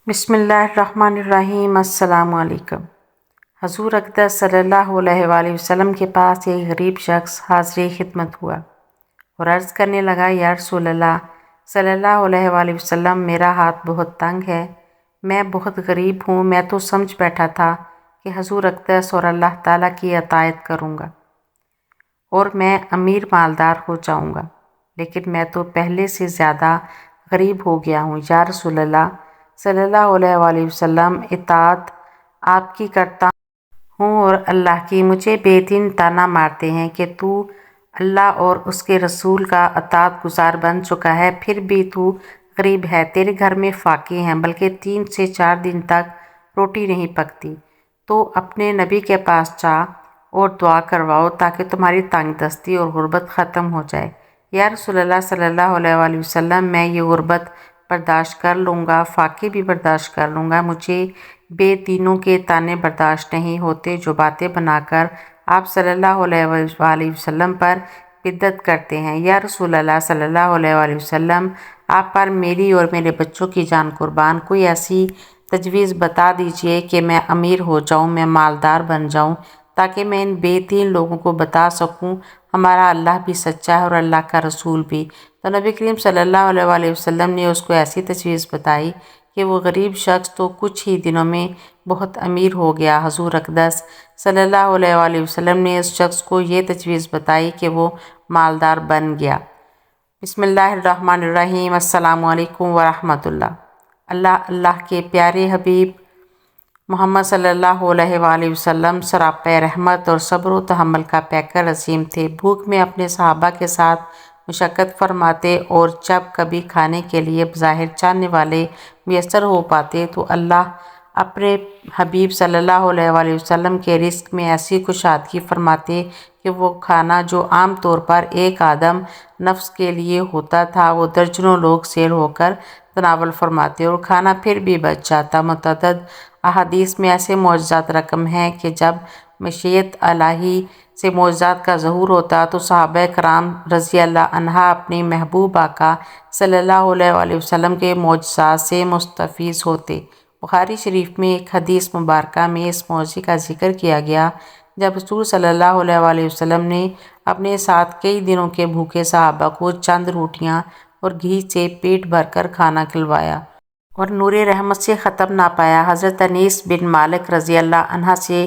بسم اللہ الرحمن الرحیم۔ السلام علیکم۔ حضور اقدس صلی اللہ علیہ وآلہ وسلم کے پاس ایک غریب شخص حاضر خدمت ہوا اور عرض کرنے لگا، یا رسول اللہ صلی اللہ علیہ وآلہ وسلم، میرا ہاتھ بہت تنگ ہے، میں بہت غریب ہوں۔ میں تو سمجھ بیٹھا تھا کہ حضور اقدس اور اللہ تعالیٰ کی اطاعت کروں گا اور میں امیر مالدار ہو جاؤں گا، لیکن میں تو پہلے سے زیادہ غریب ہو گیا ہوں۔ یا رسول اللہ صلی اللہ علیہ وآلہ وسلم، اطاعت آپ کی کرتا ہوں اور اللہ کی۔ مجھے بے دین طعنہ مارتے ہیں کہ تو اللہ اور اس کے رسول کا اطاعت گزار بن چکا ہے، پھر بھی تو غریب ہے، تیرے گھر میں فاقے ہیں، بلکہ 3 سے 4 دن تک روٹی نہیں پکتی۔ تو اپنے نبی کے پاس جا اور دعا کرواؤ تاکہ تمہاری تنگ دستی اور غربت ختم ہو جائے۔ یا رسول اللہ صلی اللہ علیہ وآلہ وسلم، میں یہ غربت برداشت کر لوں گا، فاقے بھی برداشت کر لوں گا، مجھے بے دینوں کے طعنے برداشت نہیں ہوتے جو باتیں بنا کر آپ صلی اللہ علیہ وآلہ وسلم پر بدعت کرتے ہیں۔ یا رسول اللہ صلی اللہ علیہ وآلہ وسلم، آپ پر میری اور میرے بچوں کی جان قربان، کوئی ایسی تجویز بتا دیجئے کہ میں امیر ہو جاؤں، میں مالدار بن جاؤں، تاکہ میں ان بے دین لوگوں کو بتا سکوں ہمارا اللہ بھی سچا ہے اور اللہ کا رسول بھی۔ تو نبی کریم صلی اللہ علیہ وآلہ وسلم نے اس کو ایسی تجویز بتائی کہ وہ غریب شخص تو کچھ ہی دنوں میں بہت امیر ہو گیا۔ حضور اقدس صلی اللہ علیہ وآلہ وسلم نے اس شخص کو یہ تجویز بتائی کہ وہ مالدار بن گیا۔ بسم اللہ الرحمن الرحیم۔ السلام علیکم ورحمۃ اللہ۔ اللہ کے پیارے حبیب محمد صلی اللہ علیہ وآلہ وسلم سراپے رحمت اور صبر و تحمل کا پیکر عظیم تھے۔ بھوک میں اپنے صحابہ کے ساتھ مشقت فرماتے اور جب کبھی کھانے کے لیے بظاہر چاہنے والے میسر ہو پاتے تو اللہ اپنے حبیب صلی اللہ علیہ وآلہ وسلم کے رزق میں ایسی کشادگی فرماتے کہ وہ کھانا جو عام طور پر ایک آدم نفس کے لیے ہوتا تھا، وہ درجنوں لوگ سیر ہو کر تناول فرماتے اور کھانا پھر بھی بچ جاتا۔ متعدد احادیث میں ایسے معجزات رقم ہیں کہ جب مشیت الہی سے معجزات کا ظہور ہوتا تو صحابہ کرام رضی اللہ عنہ اپنے محبوب آقا صلی اللہ علیہ وآلہ وسلم کے معجزات سے مستفیض ہوتے۔ بخاری شریف میں ایک حدیث مبارکہ میں اس معجزے کا ذکر کیا گیا جب رسول صلی اللہ علیہ وآلہ وسلم نے اپنے ساتھ کئی دنوں کے بھوکے صحابہ کو چند روٹیاں اور گھی سے پیٹ بھر کر کھانا کھلوایا اور نور رحمت سے ختم نہ پایا۔ حضرت انیس بن مالک رضی اللہ عنہ سے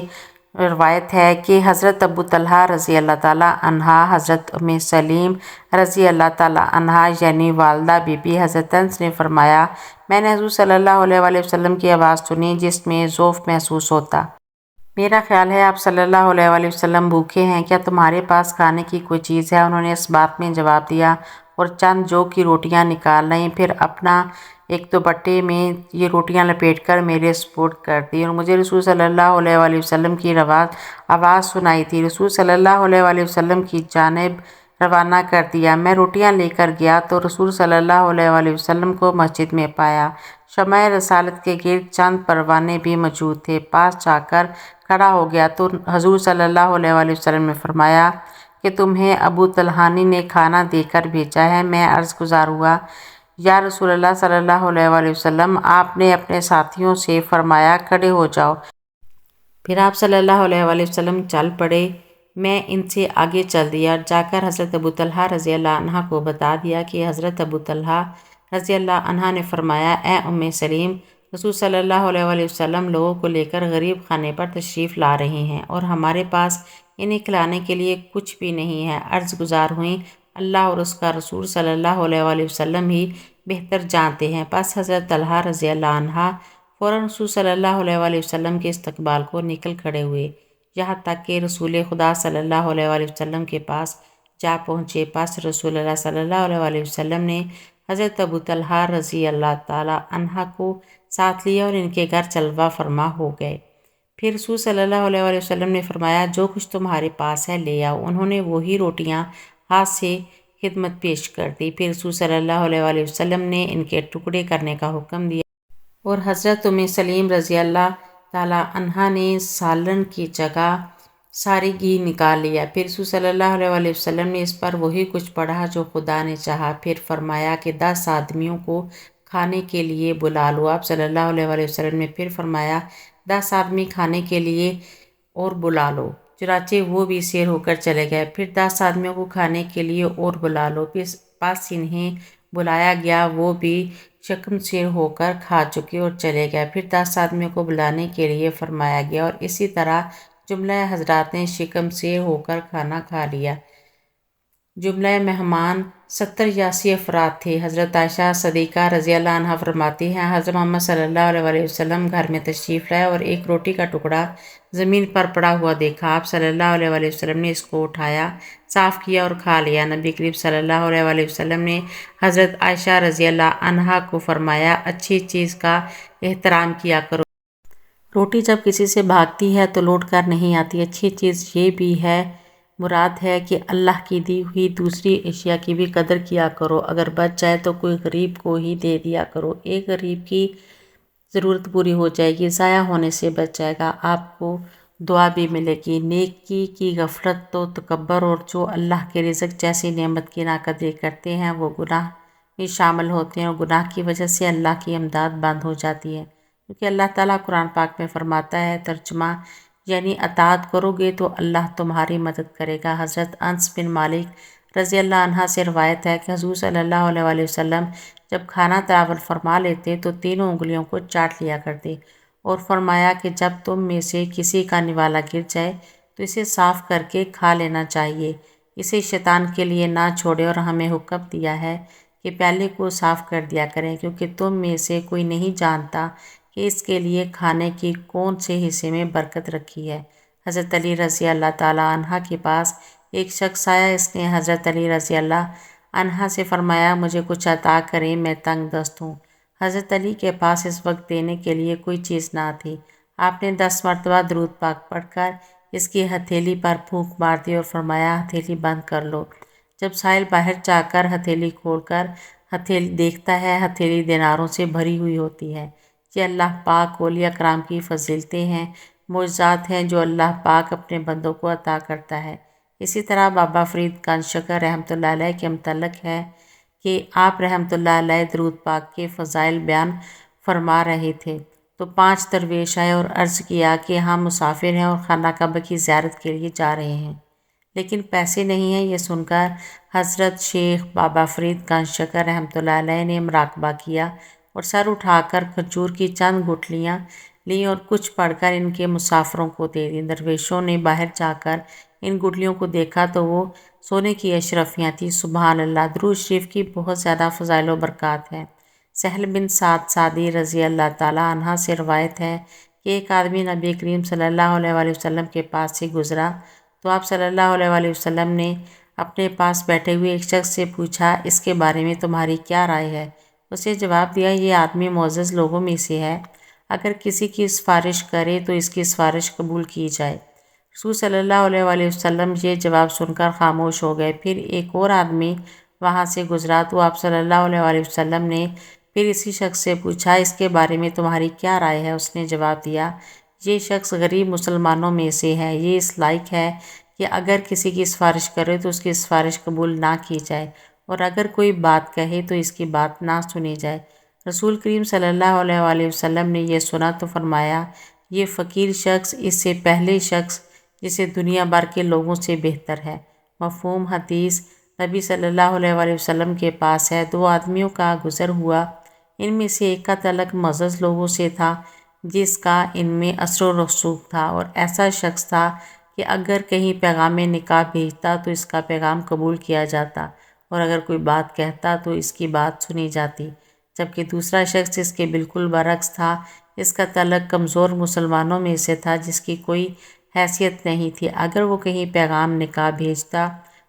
روایت ہے کہ حضرت ابو طلحہ رضی اللہ تعالیٰ عنہ، حضرت ام سلیم رضی اللہ تعالیٰ عنہا یعنی والدہ بی بی حضرت انس نے فرمایا، میں نے حضور صلی اللہ علیہ وآلہ وسلم کی آواز سنی جس میں ضعف محسوس ہوتا۔ میرا خیال ہے آپ صلی اللہ علیہ وآلہ وسلم بھوکے ہیں، کیا تمہارے پاس کھانے کی کوئی چیز ہے؟ انہوں نے اس بات میں جواب دیا اور چند جو کی روٹیاں نکال لائیں، پھر اپنا ایک دوپٹے میں یہ روٹیاں لپیٹ کر میرے سپرد کر دی اور مجھے رسول صلی اللہ علیہ وآلہ وسلم کی آواز سنائی تھی۔ رسول صلی اللہ علیہ وآلہ وسلم کی جانب روانہ کر دیا۔ میں روٹیاں لے کر گیا تو رسول صلی اللہ علیہ وآلہ وسلم کو مسجد میں پایا۔ شمع رسالت کے گرد چند پروانے بھی موجود تھے۔ پاس جا کر کھڑا ہو گیا تو حضور صلی اللہ علیہ وآلہ وسلم نے فرمایا کہ تمہیں ابو طلحانی نے کھانا دے کر بھیجا ہے۔ میں عرض گزار ہوا، یا رسول اللہ صلی اللہ علیہ وآلہ وسلم، آپ نے اپنے ساتھیوں سے فرمایا کھڑے ہو جاؤ۔ پھر آپ صلی اللہ علیہ وآلہ وسلم چل پڑے۔ میں ان سے آگے چل دیا اور جا کر حضرت ابو طلحہ رضی اللہ عنہ کو بتا دیا کہ حضرت ابو طلحہ رضی اللہ عنہ نے فرمایا، اے ام سلیم، رسول صلی اللہ علیہ وآلہ وسلم لوگوں کو لے کر غریب خانے پر تشریف لا رہے ہیں اور ہمارے پاس انہیں کھلانے کے لیے کچھ بھی نہیں ہے۔ عرض گزار ہوئیں، اللہ اور اس کا رسول صلی اللہ علیہ وآلہ وسلم ہی بہتر جانتے ہیں۔ پس حضرت طلحہ رضی اللہ عنہ فوراً رسول صلی اللہ علیہ وآلہ وسلم کے استقبال کو نکل کھڑے ہوئے، یہاں تک کہ رسول خدا صلی اللہ علیہ وآلہ وسلم کے پاس جا پہنچے۔ پس رسول اللہ صلی اللہ علیہ وآلہ وسلم نے حضرت ابو طلحہ رضی اللہ تعالیٰ عنہ کو ساتھ لیا اور ان کے گھر جلوہ فرما ہو گئے۔ پھر رسول صلی اللہ علیہ وآلہ وسلم نے فرمایا، جو کچھ تمہارے پاس ہے لے آؤ۔ انہوں نے وہی روٹیاں ہاتھ سے خدمت پیش کر دی۔ پھر رسول صلی اللہ علیہ وآلہ وسلم نے ان کے ٹکڑے کرنے کا حکم دیا اور حضرت ام سلیم رضی اللہ تعالیٰ عنہا نے سالن کی جگہ ساری گھی نکال لیا۔ پھر رسول صلی اللہ علیہ وآلہ وسلم نے اس پر وہی کچھ پڑھا جو خدا نے چاہا۔ پھر فرمایا کہ 10 آدمیوں کو کھانے کے لیے بلا لو۔ آپ صلی اللہ علیہ وآلہ وسلم نے پھر فرمایا 10 آدمی کھانے کے لیے اور بلا لو۔ چنانچہ وہ بھی سیر ہو کر چلے گئے۔ پھر 10 آدمیوں کو کھانے کے لیے اور بلا لو۔ پھر پاس انہیں بلایا گیا، وہ بھی شکم سیر ہو کر کھا چکے اور چلے گئے۔ پھر 10 آدمیوں کو بلانے کے لیے فرمایا گیا اور اسی طرح جملہ حضرات نے شکم سیر ہو کر کھانا کھا لیا۔ جملہ مہمان 70-80 افراد تھے۔ حضرت عائشہ صدیقہ رضی اللہ عنہا فرماتی ہیں حضرت محمد صلی اللہ علیہ وآلہ وسلم گھر میں تشریف لائے اور ایک روٹی کا ٹکڑا زمین پر پڑا ہوا دیکھا۔ آپ صلی اللہ علیہ وآلہ وسلم نے اس کو اٹھایا، صاف کیا اور کھا لیا۔ نبی کریم صلی اللہ علیہ وآلہ وسلم نے حضرت عائشہ رضی اللہ عنہا کو فرمایا اچھی چیز کا احترام کیا کرو۔ روٹی جب کسی سے بھاگتی ہے تو لوٹ کر نہیں آتی۔ اچھی چیز یہ بھی ہے، مراد ہے کہ اللہ کی دی ہوئی دوسری اشیاء کی بھی قدر کیا کرو۔ اگر بچ جائے تو کوئی غریب کو ہی دے دیا کرو، ایک غریب کی ضرورت پوری ہو جائے گی، ضائع ہونے سے بچ جائے گا، آپ کو دعا بھی ملے گی۔ نیکی کی غفلت تو تکبر اور جو اللہ کے رزق جیسی نعمت کی ناقدری کرتے ہیں وہ گناہ میں شامل ہوتے ہیں، اور گناہ کی وجہ سے اللہ کی امداد بند ہو جاتی ہے، کیونکہ اللہ تعالیٰ قرآن پاک میں فرماتا ہے، ترجمہ یعنی اطاعت کرو گے تو اللہ تمہاری مدد کرے گا۔ حضرت انس بن مالک رضی اللہ عنہ سے روایت ہے کہ حضور صلی اللہ علیہ وآلہ وسلم جب کھانا تناول فرما لیتے تو تینوں انگلیوں کو چاٹ لیا کرتے اور فرمایا کہ جب تم میں سے کسی کا نوالا گر جائے تو اسے صاف کر کے کھا لینا چاہیے، اسے شیطان کے لیے نہ چھوڑے، اور ہمیں حکم دیا ہے کہ پیالے کو صاف کر دیا کریں، کیونکہ تم میں سے کوئی نہیں جانتا کہ اس کے لیے کھانے کی کون سے حصے میں برکت رکھی ہے۔ حضرت علی رضی اللہ تعالیٰ عنہ کے پاس ایک شخص آیا، اس نے حضرت علی رضی اللہ عنہ سے فرمایا مجھے کچھ عطا کریں، میں تنگ دست ہوں۔ حضرت علی کے پاس اس وقت دینے کے لیے کوئی چیز نہ تھی۔ آپ نے 10 مرتبہ درود پاک پڑھ کر اس کی ہتھیلی پر پھونک مار دی اور فرمایا ہتھیلی بند کر لو۔ جب سائل باہر جا کر ہتھیلی کھول کر ہتھیلی دیکھتا ہے، ہتھیلی دیناروں سے بھری ہوئی ہوتی ہے۔ یہ اللہ پاک اولیاء کرام کی فضیلتیں ہیں، معجزات ہیں جو اللہ پاک اپنے بندوں کو عطا کرتا ہے۔ اسی طرح بابا فرید گنج شکر رحمۃ اللہ علیہ کے متعلق ہے کہ آپ رحمۃ اللہ علیہ درود پاک کے فضائل بیان فرما رہے تھے تو 5 درویش آئے اور عرض کیا کہ ہم مسافر ہیں اور خانہ کعبہ کی زیارت کے لیے جا رہے ہیں، لیکن پیسے نہیں ہیں۔ یہ سن کر حضرت شیخ بابا فرید گنج شکر رحمۃ اللہ علیہ نے مراقبہ کیا اور سر اٹھا کر کھجور کی چند گٹھلیاں لیں اور کچھ پڑھ کر ان کے مسافروں کو دے دیں۔ درویشوں نے باہر جا کر ان گٹھلیوں کو دیکھا تو وہ سونے کی اشرفیاں تھیں۔ سبحان اللہ! درود شریف کی بہت زیادہ فضائل و برکات ہیں۔ سہل بن سعد ساعدی رضی اللہ تعالیٰ عنہ سے روایت ہے کہ ایک آدمی نبی کریم صلی اللہ علیہ وآلہ وسلم کے پاس سے گزرا تو آپ صلی اللہ علیہ وآلہ وسلم نے اپنے پاس بیٹھے ہوئے ایک شخص سے پوچھا اس کے بارے میں تمہاری کیا رائے ہے؟ اسے جواب دیا یہ آدمی معزز لوگوں میں سے ہے، اگر کسی کی سفارش کرے تو اس کی سفارش قبول کی جائے۔ رسول صلی اللہ علیہ وآلہ وسلم یہ جواب سن کر خاموش ہو گئے۔ پھر ایک اور آدمی وہاں سے گزرا تو آپ صلی اللہ علیہ وآلہ وسلم نے پھر اسی شخص سے پوچھا اس کے بارے میں تمہاری کیا رائے ہے؟ اس نے جواب دیا یہ شخص غریب مسلمانوں میں سے ہے، یہ اس لائق ہے کہ اگر کسی کی سفارش کرے تو اس کی سفارش قبول نہ کی جائے، اور اگر کوئی بات کہے تو اس کی بات نہ سنی جائے۔ رسول کریم صلی اللہ علیہ وآلہ وسلم نے یہ سنا تو فرمایا یہ فقیر شخص اس سے پہلے شخص جسے دنیا بھر کے لوگوں سے بہتر ہے۔ مفہوم حدیث نبی صلی اللہ علیہ وآلہ وسلم کے پاس ہے، 2 آدمیوں کا گزر ہوا، ان میں سے ایک کا تعلق معزز لوگوں سے تھا جس کا ان میں اثر و رسوخ تھا، اور ایسا شخص تھا کہ اگر کہیں پیغام نکاح بھیجتا تو اس کا پیغام قبول کیا جاتا، اور اگر کوئی بات کہتا تو اس کی بات سنی جاتی، جبکہ دوسرا شخص اس کے بالکل برعکس تھا، اس کا تعلق کمزور مسلمانوں میں سے تھا جس کی کوئی حیثیت نہیں تھی، اگر وہ کہیں پیغام نکاح بھیجتا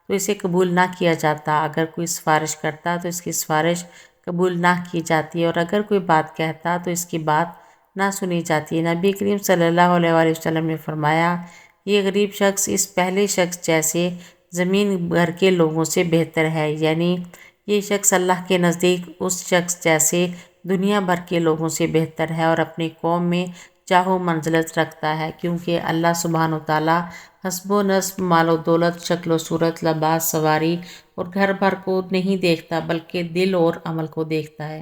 تو اسے قبول نہ کیا جاتا، اگر کوئی سفارش کرتا تو اس کی سفارش قبول نہ کی جاتی، اور اگر کوئی بات کہتا تو اس کی بات نہ سنی جاتی۔ نبی کریم صلی اللہ علیہ وآلہ وسلم نے فرمایا یہ غریب شخص اس پہلے شخص جیسے زمین بھر کے لوگوں سے بہتر ہے، یعنی یہ شخص اللہ کے نزدیک اس شخص جیسے دنیا بھر کے لوگوں سے بہتر ہے اور اپنی قوم میں جاہ و منزلت رکھتا ہے، کیونکہ اللہ سبحانہ و تعالیٰ حسب و نسب، مال و دولت، شکل و صورت، لباس، سواری اور گھر بھر کو نہیں دیکھتا بلکہ دل اور عمل کو دیکھتا ہے۔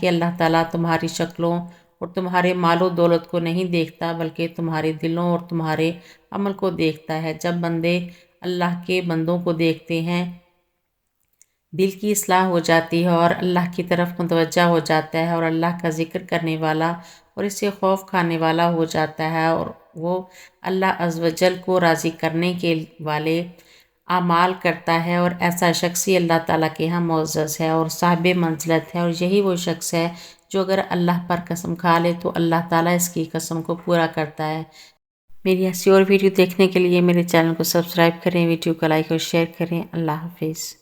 کہ اللہ تعالیٰ تمہاری شکلوں اور تمہارے مال و دولت کو نہیں دیکھتا بلکہ تمہارے دلوں اور تمہارے عمل کو دیکھتا ہے۔ جب بندے اللہ کے بندوں کو دیکھتے ہیں دل کی اصلاح ہو جاتی ہے اور اللہ کی طرف متوجہ ہو جاتا ہے اور اللہ کا ذکر کرنے والا اور اس سے خوف کھانے والا ہو جاتا ہے اور وہ اللہ عز و جل کو راضی کرنے کے والے اعمال کرتا ہے، اور ایسا شخص ہی اللہ تعالیٰ کے ہاں معزز ہے اور صاحب منزلت ہے، اور یہی وہ شخص ہے جو اگر اللہ پر قسم کھا لے تو اللہ تعالیٰ اس کی قسم کو پورا کرتا ہے۔ میری ایسی اور ویڈیو دیکھنے کے لیے میرے چینل کو سبسکرائب کریں، ویڈیو کو لائک اور شیئر کریں۔ اللہ حافظ۔